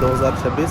2026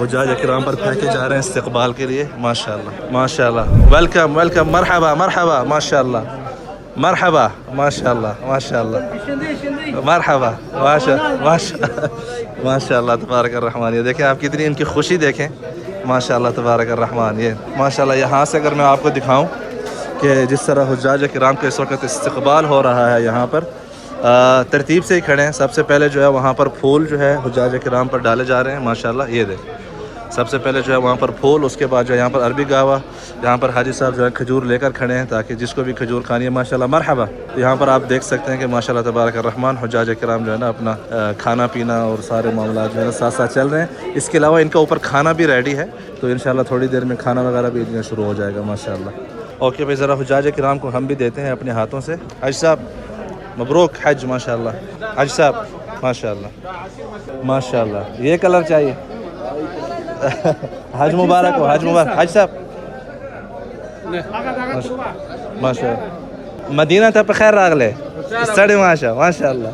حجاج اکرام پر پھینکے جا رہے ہیں استقبال کے لیے. ماشاءاللہ ماشاءاللہ. Welcome welcome. مرحبا مرحبا. ماشاءاللہ مرحبا. ماشاءاللہ ماشاءاللہ. مرحبا. ماشاءاللہ تبارک الرحمن. یہ دیکھیں آپ کتنی ان کی خوشی دیکھیں. ماشاءاللہ تبارک الرحمن. یہ ماشاءاللہ یہاں سے اگر میں آپ کو دکھاؤں کہ جس طرح حجاج کرام کے اس وقت استقبال ہو رہا ہے یہاں پر ترتیب سے ہی کھڑے ہیں. سب سے پہلے جو ہے وہاں پر پھول جو ہے حجاج کرام پر ڈالے جا رہے ہیں. ماشاءاللہ یہ دیکھ سب سے پہلے جو ہے وہاں پر پھول, اس کے بعد جو ہے یہاں پر عربی گاوا, یہاں پر حاجی صاحب جو ہے کھجور لے کر کھڑے ہیں تاکہ جس کو بھی کھجور کھانی ہے. ماشاءاللہ مرحبا. یہاں پر آپ دیکھ سکتے ہیں کہ ماشاءاللہ تبارک الرحمن حجاج کرام جو ہے نا اپنا کھانا پینا اور سارے معاملات جو ہے نا ساتھ ساتھ چل رہے ہیں. اس کے علاوہ ان کا اوپر کھانا بھی ریڈی ہے, تو انشاءاللہ تھوڑی دیر میں کھانا وغیرہ بھی شروع ہو جائے گا. ماشاءاللہ. اوکے بھائی, ذرا حجاج کرام کو ہم بھی دیتے ہیں اپنے ہاتھوں سے. حاج صاحب مبروک حج. ماشاءاللہ حاج صاحب ماشاءاللہ ماشاءاللہ. یہ کلر چاہیے. حج مبارک ہو, حج مبارک حاج صاحب. ماشاءاللہ مدینہ تا بخیر راغلے استڑی. ماشاءاللہ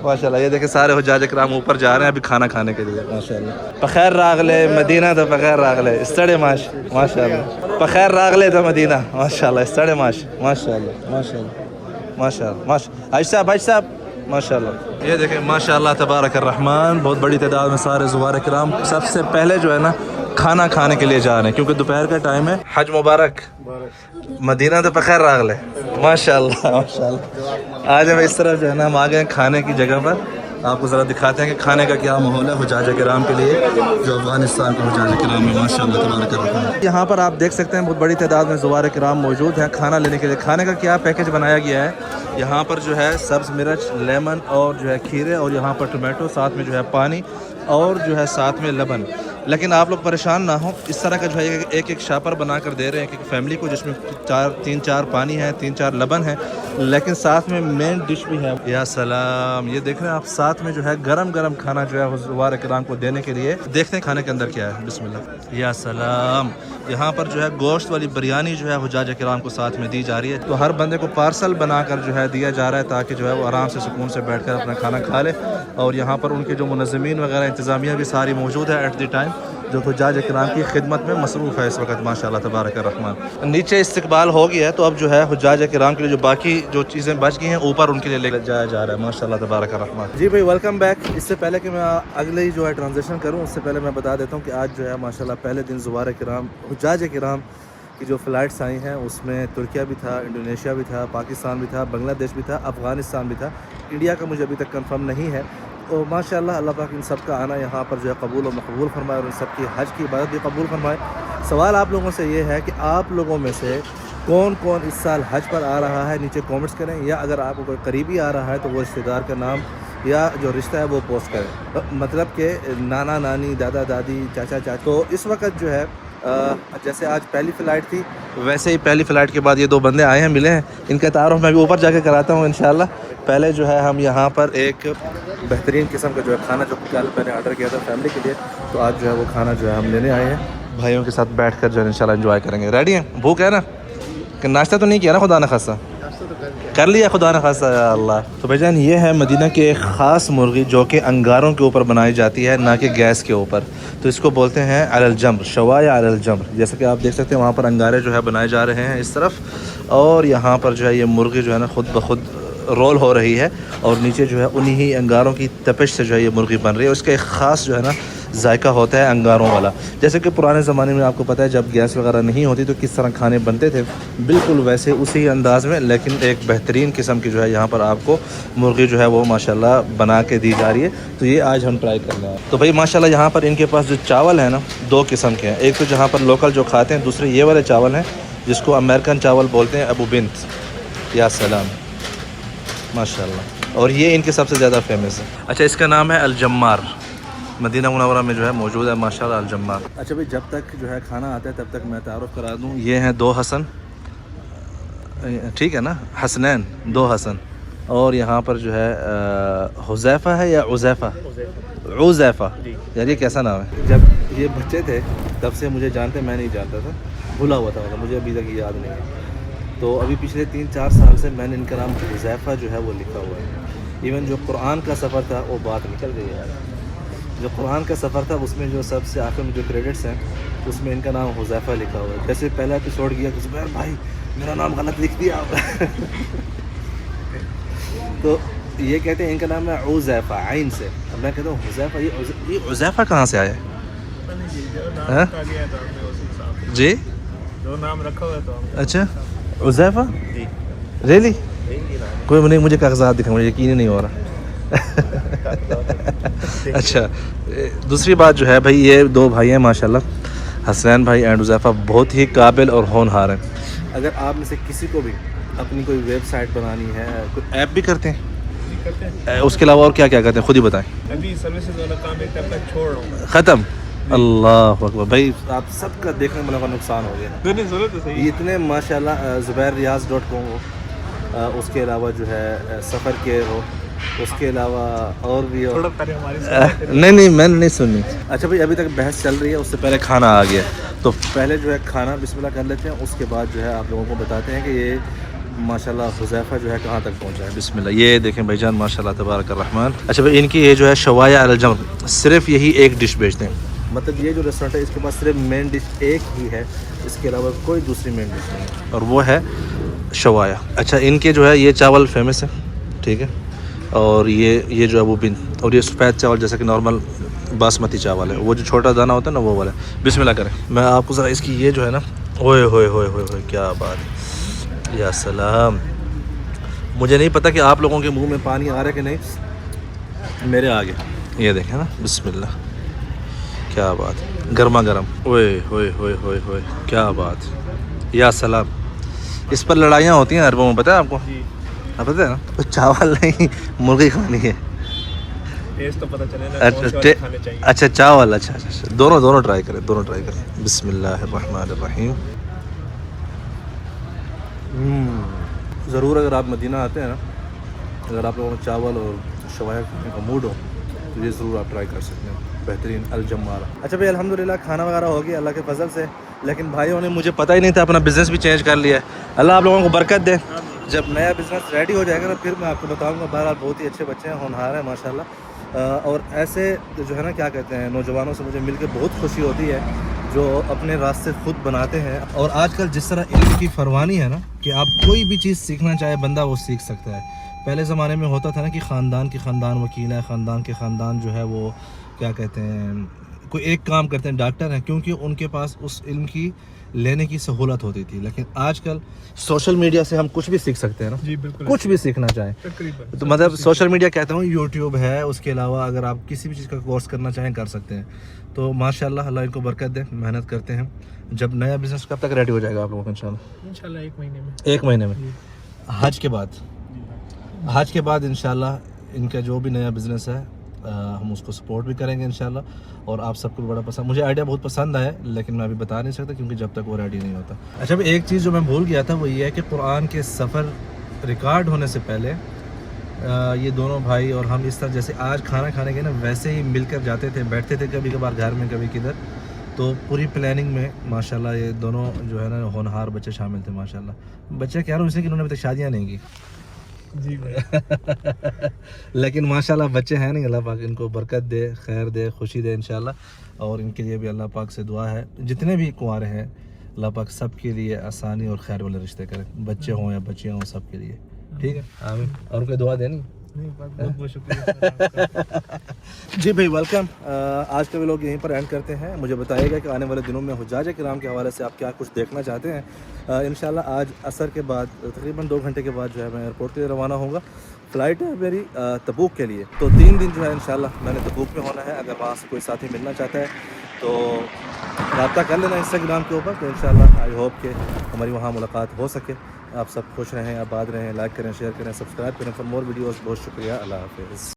ماشاءاللہ. یہ دیکھیں سارے حجاج کرام اوپر جا رہے ہیں ابھی کھانا کھانے کے لیے. ماشاءاللہ بخیر راغلے مدینہ تا بخیر راغلے استڑی. ماشاءاللہ بخیر راغلے تا مدینہ. ماشاءاللہ استڑی. ماشاءاللہ ماشاءاللہ ماشاءاللہ. حاج صاحب حاج صاحب ماشاءاللہ. یہ دیکھیں ماشاءاللہ تبارک الرحمن بہت بڑی تعداد میں سارے زوار کرام سب سے پہلے جو ہے نا کھانا کھانے کے لیے جا رہے ہیں کیونکہ دوپہر کا ٹائم ہے. حج مبارک مدینہ تو بخیر راغلے. ماشاءاللہ ماشاءاللہ. آج ہم اس طرف جو ہے نا ہم آ گئے کھانے کی جگہ پر. آپ کو ذرا دکھاتے ہیں کہ کھانے کا کیا ماحول ہے حجاج کرام کے لیے جو افغانستان کے حجاج کرام ہے. ماشاءاللہ تبارک الرحمن. یہاں پر آپ دیکھ سکتے ہیں بہت بڑی تعداد میں زوار کرام موجود ہیں کھانا لینے کے لیے. کھانے کا کیا پیکیج بنایا گیا ہے, یہاں پر جو ہے سبز مرچ, لیمن اور جو ہے کھیرے, اور یہاں پر ٹمیٹو, ساتھ میں جو ہے پانی اور جو ہے ساتھ میں لبن. لیکن آپ لوگ پریشان نہ ہوں, اس طرح کا جو ہے ایک ایک شاپر بنا کر دے رہے ہیں ایک فیملی کو جس میں 3-4 پانی ہے, 3-4 لبن ہے, لیکن ساتھ میں مین ڈش بھی ہے. یا سلام. یہ دیکھ رہے ہیں آپ ساتھ میں جو ہے گرم گرم کھانا جو ہے زوار کرام کو دینے کے لیے. دیکھتے ہیں کھانے کے اندر کیا ہے. بسم اللہ. یا سلام. یہاں پر جو ہے گوشت والی بریانی جو ہے حجاج کرام کو ساتھ میں دی جا رہی ہے. تو ہر بندے کو پارسل بنا کر جو ہے دیا جا رہا ہے تاکہ جو ہے وہ آرام سے سکون سے بیٹھ کر اپنا کھانا کھا لے. اور یہاں پر ان کے جو منظمین وغیرہ انتظامیہ بھی ساری موجود ہے ایٹ دی ٹائم جو حجاج کرام کی خدمت میں مصروف ہے اس وقت. ماشاءاللہ تبارک الرحمن. نیچے استقبال ہو گیا ہے تو اب جو ہے حجاج کرام کے لیے جو باقی جو چیزیں بچ گئی ہیں اوپر ان کے لیے لے جایا جا رہا ہے. ماشاءاللہ تبارک الرحمن. جی بھائی ویلکم بیک. اس سے پہلے کہ میں اگلے ہی جو ہے ٹرانزیکشن کروں اس سے پہلے میں بتا دیتا ہوں کہ آج جو ہے ماشاءاللہ پہلے دن زوار کرام حجاج کرام کی جو فلائٹس آئی ہیں اس میں ترکیہ بھی تھا, انڈونیشیا بھی تھا, پاکستان بھی تھا, بنگلہ دیش بھی تھا, افغانستان بھی تھا. انڈیا کا مجھے ابھی تک کنفرم نہیں ہے. تو ماشاءاللہ اللہ پاک ان سب کا آنا یہاں پر جو ہے قبول و مقبول فرمائے اور ان سب کی حج کی عبادت بھی قبول فرمائے. سوال آپ لوگوں سے یہ ہے کہ آپ لوگوں میں سے کون کون اس سال حج پر آ رہا ہے نیچے کامنٹس کریں, یا اگر آپ کو کوئی قریبی آ رہا ہے تو وہ رشتہ دار کا نام یا جو رشتہ ہے وہ پوسٹ کریں. مطلب کہ نانا نانی, دادا دادی, چاچا چاچی. تو اس وقت جو ہے جیسے آج پہلی فلائٹ تھی ویسے ہی پہلی فلائٹ کے بعد یہ 2 بندے آئے ہیں ملے ہیں. ان کا تعارف میں بھی اوپر جا کے کراتا ہوں انشاءاللہ. پہلے جو ہے ہم یہاں پر ایک بہترین قسم کا جو ہے کھانا جو کل میں نے آرڈر کیا تھا فیملی کے لیے, تو آج جو ہے وہ کھانا جو ہے ہم لینے آئے ہیں. بھائیوں کے ساتھ بیٹھ کر جو ہے انشاءاللہ انجوائے کریں گے. ریڈی ہیں؟ بھوک ہے نا؟ کہ ناشتہ تو نہیں کیا نا خدا نہ خاصہ؟ کر لیا خدا نہ خاصہ. یا اللہ. تو بھائی جان یہ ہے مدینہ کی ایک خاص مرغی جو کہ انگاروں کے اوپر بنائی جاتی ہے نہ کہ گیس کے اوپر. تو اس کو بولتے ہیں علی الجمر, شوایا علی الجمر. جیسا کہ آپ دیکھ سکتے ہیں وہاں پر انگارے جو ہے بنائے جا رہے ہیں اس طرف, اور یہاں پر جو ہے یہ مرغی جو ہے نا خود بخود رول ہو رہی ہے اور نیچے جو ہے انہی ہی انگاروں کی تپش سے جو ہے یہ مرغی بن رہی ہے. اس کا ایک خاص جو ہے نا ذائقہ ہوتا ہے انگاروں والا. جیسے کہ پرانے زمانے میں آپ کو پتہ ہے جب گیس وغیرہ نہیں ہوتی تو کس طرح کھانے بنتے تھے, بالکل ویسے اسی انداز میں, لیکن ایک بہترین قسم کی جو ہے یہاں پر آپ کو مرغی جو ہے وہ ماشاءاللہ بنا کے دی جا رہی ہے. تو یہ آج ہم ٹرائی کرنا ہے. تو بھائی ماشاءاللہ یہاں پر ان کے پاس جو چاول ہے نا 2 قسم کے ہیں. ایک تو جہاں پر لوکل جو کھاتے ہیں, دوسرے یہ والے چاول ہیں جس کو امریکن چاول بولتے ہیں, ابو بنت. یا سلام ماشاءاللہ. اور یہ ان کے سب سے زیادہ فیمس ہے. اچھا اس کا نام ہے الجمار, مدینہ منورہ میں جو ہے موجود ہے ماشاءاللہ الجمار. اچھا بھائی جب تک جو ہے کھانا آتا ہے تب تک میں تعارف کرا دوں. یہ ہیں 2 حسن, ٹھیک ہے نا, حسنین 2 حسن. اور یہاں پر جو ہے حذیفہ ہے یا عزیفہ؟ عزیفہ. یار یہ کیسا نام ہے؟ جب یہ بچے تھے تب سے مجھے جانتے, میں نہیں جانتا تھا, بھولا ہوا تھا, مجھے ابھی تک یاد نہیں ہے. تو ابھی پچھلے 3-4 سال سے میں نے ان کا نام حذیفہ جو ہے وہ لکھا ہوا ہے. ایون جو قرآن کا سفر تھا وہ بات نکل گئی ہے. جو قرآن کا سفر تھا اس میں جو سب سے آخر میں جو کریڈٹس ہیں اس میں ان کا نام حذیفہ لکھا ہوا ہے. جیسے پہلا ایپیسوڈ کیا کہ زبیر بھائی میرا نام غلط لکھ دیا تو یہ کہتے ہیں ان کا نام ہے عزیفہ عین سے. اب میں کہتا ہوں حذیفہ, یہ عزیفہ کہاں سے آیا ہے؟ جی جو نام رکھا ہوا تو اچھا عزیفہ جی ریلی کوئی نہیں, مجھے کاغذات دکھا, مجھے یقین ہی نہیں ہو رہا. اچھا دوسری بات جو ہے بھائی, یہ دو بھائی ہیں ماشاءاللہ, حسنین بھائی اینڈ حذیفہ, بہت ہی قابل اور ہونہار ہیں. اگر آپ میں سے کسی کو بھی اپنی کوئی ویب سائٹ بنانی ہے, کوئی ایپ بھی کرتے ہیں, اس کے علاوہ اور کیا کیا کرتے ہیں خود ہی بتائیں. ابھی سروسز والا کام ایک تک چھوڑ رہا ہوں ختم. اللہ اکبر بھائی, آپ سب کا دیکھنے میں لگا نقصان ہو گیا. نہیں ضرورت ہے صحیح. اتنے ماشاءاللہ زبیرریاض.com ہو, اس کے علاوہ جو ہے سفر کیئر ہو, اس کے علاوہ اور بھی ہو. نہیں میں نے نہیں سنی. اچھا بھائی ابھی تک بحث چل رہی ہے, اس سے پہلے کھانا آ گیا, تو پہلے جو ہے کھانا بسم اللہ کر لیتے ہیں, اس کے بعد جو ہے آپ لوگوں کو بتاتے ہیں کہ یہ ماشاءاللہ حذیفہ جو ہے کہاں تک پہنچا ہے. بسم اللہ. یہ دیکھیں بھائی جان ماشاءاللہ تبارک الرحمن. اچھا بھائی ان کی یہ جو ہے شوایا علی الجمر, صرف یہی ایک ڈش بیچتے ہیں. مطلب یہ جو ریسٹورینٹ ہے اس کے پاس صرف مین ڈش ایک ہی ہے, اس کے علاوہ کوئی دوسری مین ڈش نہیں ہے, اور وہ ہے شوایا. اچھا ان کے جو ہے یہ چاول فیمس ہے, ٹھیک ہے, اور یہ جو ہے وہ بن, اور یہ سفید چاول جیسا کہ نارمل باسمتی چاول ہے, وہ جو چھوٹا دانہ ہوتا ہے نا وہ والا. بسم اللہ کریں. میں آپ کو ذرا اس کی یہ جو ہے نا, اوئے ہوئے ہوئے ہوئے ہوئے کیا بات ہے, یا سلام. مجھے نہیں پتہ کہ آپ لوگوں کے منہ میں پانی آ رہا ہے کہ نہیں, میرے آگے یہ دیکھیں نا. بسم اللہ کیا بات, گرما گرم, اوئے ہوئے ہوئے ہوئے ہوئے کیا بات, یا سلام. اس پر لڑائیاں ہوتی ہیں عربوں میں, پتہ ہے آپ کو؟ آپ پتہ ہے نا, تو چاول نہیں مرغی کھانی ہے. ٹیسٹ تو پتہ چلے نا کون سے والے کھانے چاہیے. اچھا چاول, اچھا دونوں ٹرائی کریں, دونوں ٹرائی کریں. بسم اللہ الرحمن الرحیم. ضرور اگر آپ مدینہ آتے ہیں نا, اگر آپ لوگوں کو چاول اور شوایا کھانے کا موڈ ہو تو یہ ضرور آپ ٹرائی کر سکتے ہیں, بہترین الجمارہ. اچھا بھائی الحمدللہ کھانا وغیرہ ہو گیا اللہ کے فضل سے, لیکن بھائیوں نے مجھے پتہ ہی نہیں تھا, اپنا بزنس بھی چینج کر لیا ہے. اللہ آپ لوگوں کو برکت دے. جب نیا بزنس ریڈی ہو جائے گا نا پھر میں آپ کو بتاؤں گا. بہرحال بہت ہی اچھے بچے ہیں, ہونہار ہیں ماشاءاللہ, اور ایسے جو ہے نا کیا کہتے ہیں نوجوانوں سے مجھے مل کے بہت خوشی ہوتی ہے جو اپنے راستے خود بناتے ہیں. اور آج کل جس طرح علم کی فروانی ہے نا کہ آپ کوئی بھی چیز سیکھنا چاہے بندہ وہ سیکھ سکتا ہے. پہلے زمانے میں ہوتا تھا نا کہ خاندان کے خاندان وکیل ہے, خاندان کے خاندان جو ہے وہ کیا کہتے ہیں کوئی ایک کام کرتے ہیں, ڈاکٹر ہیں, کیونکہ ان کے پاس اس علم کی لینے کی سہولت ہوتی تھی. لیکن آج کل سوشل میڈیا سے ہم کچھ بھی سیکھ سکتے ہیں نا, جی بالکل, کچھ بھی سیکھنا چاہیں تو مطلب سوشل میڈیا کہتا ہوں یوٹیوب ہے, اس کے علاوہ اگر آپ کسی بھی چیز کا کورس کرنا چاہیں کر سکتے ہیں. تو ماشاءاللہ اللہ ان کو برکت دے, محنت کرتے ہیں. جب نیا بزنس کب تک ریڈی ہو جائے گا آپ لوگوں کا انشاءاللہ 1 مہینے میں. 1 مہینے میں حج کے بعد. حج کے بعد انشاءاللہ ان کا جو بھی نیا بزنس ہے ہم اس کو سپورٹ بھی کریں گے انشاءاللہ. اور آپ سب کو بڑا پسند, مجھے آئیڈیا بہت پسند آیا, لیکن میں ابھی بتا نہیں سکتا کیونکہ جب تک وہ ریڈی نہیں ہوتا. اچھا ابھی ایک چیز جو میں بھول گیا تھا وہ یہ ہے کہ قرآن کے سفر ریکارڈ ہونے سے پہلے یہ دونوں بھائی اور ہم اس طرح جیسے آج کھانا کھانے کے نا ویسے ہی مل کر جاتے تھے, بیٹھتے تھے کبھی کبھار گھر میں کبھی کدھر. تو پوری پلاننگ میں ماشاءاللہ یہ دونوں جو ہے نا ہونہار بچے شامل تھے ماشاءاللہ. بچے کہہ رہا ہوں اس لیے کہ انہوں نے ابھی تک شادیاں نہیں کی جی بھائی لیکن ماشاءاللہ بچے ہیں نہیں, اللہ پاک ان کو برکت دے, خیر دے, خوشی دے انشاءاللہ. اور ان کے لیے بھی اللہ پاک سے دعا ہے جتنے بھی کنوارے ہیں اللہ پاک سب کے لیے آسانی اور خیر والے رشتے کرے, بچے ہوں یا بچیاں ہوں سب کے لیے. ٹھیک ہے آمین. اور کوئی دعا دینی؟ بہت بہت شکریہ. جی بھائی ویلکم. آج کا ولاگ یہیں پر اینڈ کرتے ہیں. مجھے بتائیے گا کہ آنے والے دنوں میں حجاج کرام کے حوالے سے آپ کیا کچھ دیکھنا چاہتے ہیں. انشاءاللہ آج عصر کے بعد تقریباً 2 گھنٹے کے بعد جو ہے میں ایئرپورٹ کے لیے روانہ ہوں گا. فلائٹ ہے میری تبوک کے لیے, تو 3 دن جو ہے انشاءاللہ میں نے تبوک میں ہونا ہے. اگر وہاں سے کوئی ساتھی ملنا چاہتا ہے تو رابطہ کر لینا انسٹاگرام کے اوپر. تو انشاءاللہ آئی ہوپ کہ ہماری وہاں ملاقات ہو سکے. آپ سب خوش رہیں, آباد رہیں, لائک کریں, شیئر کریں, سبسکرائب کریں فار مور ویڈیوز. بہت شکریہ, اللہ حافظ.